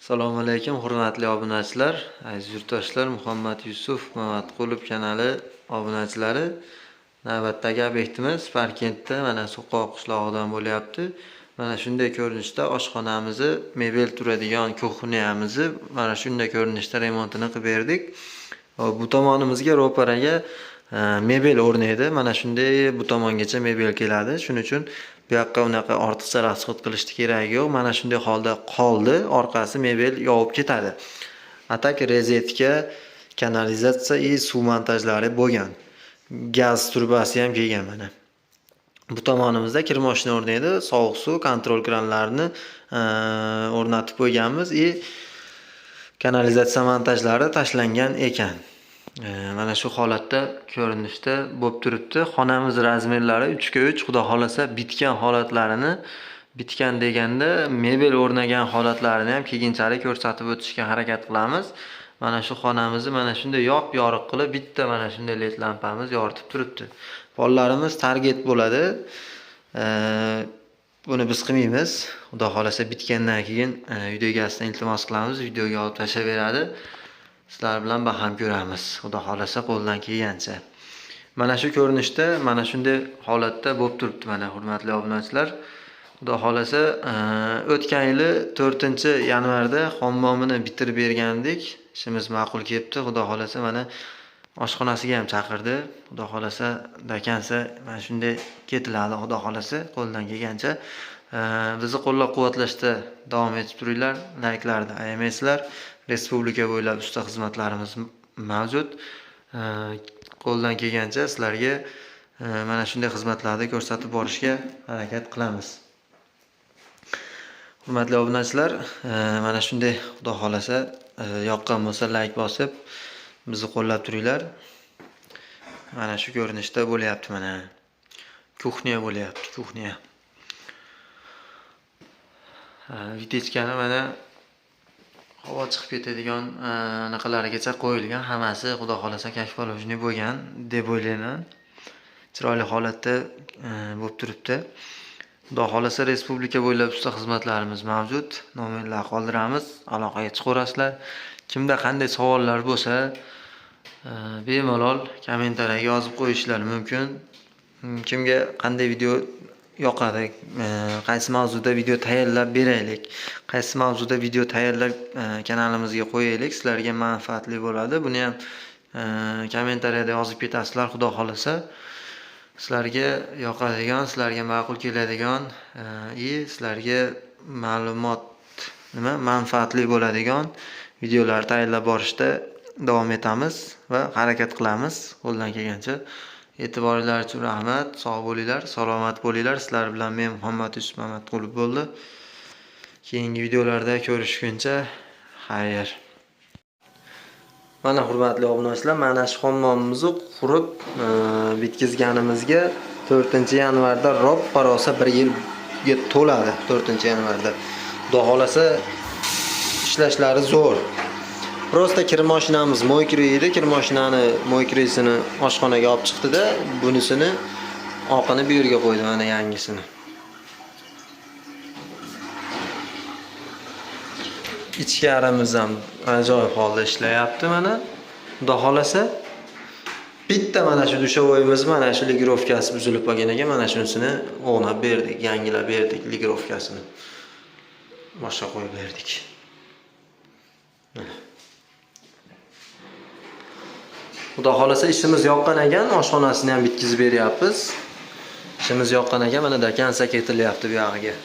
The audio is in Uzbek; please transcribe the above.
Assalomu alaykum, hurmatli obunachilar, aziz yurtdoshlar, Muhammad Yusuf Mamatqulov kanali obunachilari. Navbatdagi obyektimiz Parkentda mana So'qoq qishlog'idan bo'lyapti. Mana shunday ko'rinishda oshxonamizni, mebel turadigan kuxnyamizni mana shunday ko'rinishda remontini qilib berdik. Bu tomonimizga ro'paraga mebel o'rnaydi. Mana shunday bu tomongacha mebel keladi. Shuning uchun bu yoqqa unaqa ortiqcha rasxod qilishni keragi yo'q. Mana shunday holda qoldi. Orqasi mebel yovib ketadi. Atak rozetka, kanalizatsiya va suv montajlari bo'lgan. Gaz turbasi ham kelgan mana. Bu tomonimizda kir moshina o'rnaydi. Sovuq suv kontrol kranlarini o'rnatib qo'yganmiz va kanalizatsiya montajlari tashlangan ekan. Mana shu holatda ko'rinishda bo'lib turibdi. Xonamiz razmerlari 3x3, xudo xolasa bitgan holatlarini, bitgan deganda mebel o'rnagan holatlarini ham keyinchalik ko'rsatib o'tishga harakat qilamiz. Mana shu xonamizni mana shunday yop-yoriq qilib bitta mana shunday led lampamiz yoritib turibdi. Pollarimiz target bo'ladi. Buni biz qilmaymiz. Xudo xolasa bitgandan keyin video egasini iltimos qilamiz, videoga olib tashlaveradi. Sizlar bilan baham ko'ramiz. Xudo xolasa qo'ldan kelgancha. Mana shu ko'rinishda, mana shunday holatda bo'lib turibdi mana hurmatli obunachilar. Xudo xolasa o'tgan yili 4-yanvarda hammomini bitirib bergandik. Ishimiz ma'qul kelibdi. Xudo xolasa mana oshxonasiga ham chaqirdi. Xudo xolasa dakansa mana shunday ketiladi. Xudo xolasa qo'ldan kelgancha bizni qo'llab-quvvatlashda davom etib turinglar. Layklarni ayamaysizlar. Respublika bo'ylab usta xizmatlarimiz mavjud. Qo'ldan kelgancha sizlarga mana shunday xizmatlarni ko'rsatib borishga harakat qilamiz. Hurmatli obunachilar, mana shunday xudo xolasa yoqqan bo'lsa layk bosib bizni qo'llab turinglar. Mana shu ko'rinishda bo'lyapti mana. Kuxnya bo'lyapti, kuxnya. Vitechkani mana havo chiqib ketadigan anaqalarigacha qo'yilgan. Hammasi xudo xolasa kashpolovniy bo'lgan deb o'ylayman. Chiroyli holatda bo'lib turibdi. Xudo xolasa respublika bo'ylab usta xizmatlarimiz mavjud. Nomerlar qoldiramiz, aloqaga chiqaverasizlar. Kimda qanday savollar bo'lsa, bemalol kommentariyaga yozib qo'yishlari mumkin. Kimga qanday video yoqadi, qaysi mavzuda video tayyorlab beraylik, qaysi mavzuda video tayyorlab kanalimizga qo'yaylik, sizlarga manfaatli bo'ladi. Buni ham kommentariyada yozib ketasizlar, xudo xolasa. Sizlarga yoqadigan, sizlarga ma'qul keladigan sizlarga ma'lumot manfaatli bo'ladigan videolar tayyorlab borishda davom etamiz va harakat qilamiz qo'ldan kelgancha. E'tiboringlar uchun rahmat. Sog' bo'linglar, salomat bo'linglar. Sizlar bilan men Muhammad Yusuf Mamatqulov bo'ldi. Keyingi videolarda ko'rishguncha xayr. Mana hurmatli obunachilar, mana shu hammomimizni qurib bitkizganimizga 4-yanvarda roppa rosa 1 yilga to'ladi. 4-yanvarda. Xudo xolasa ishlashlari zo'r. Prosta kir mashinamiz moykri edi. Kir mashinani moykrisini oshxonaga olib chiqdi-da, bunisini oqini bu yerga qo'ydi, mana yangisini. Ichkarimiz ham ajoyib holda ishlayapti mana. Xudo xolasa bitta mana shu dushovoyimiz mana shu ligirovkasi buzilib qolgan ekan, mana shunisini o'rnab berdik, yangilab berdik ligirovkasini. Boshqa qo'yib berdik. Xudo xolasa ishimiz yoqqan ekan, oshxonasini ham bitkizib beryapmiz. Ishimiz yoqqan ekan, mana dakansa ketilyapti bu yog'iga.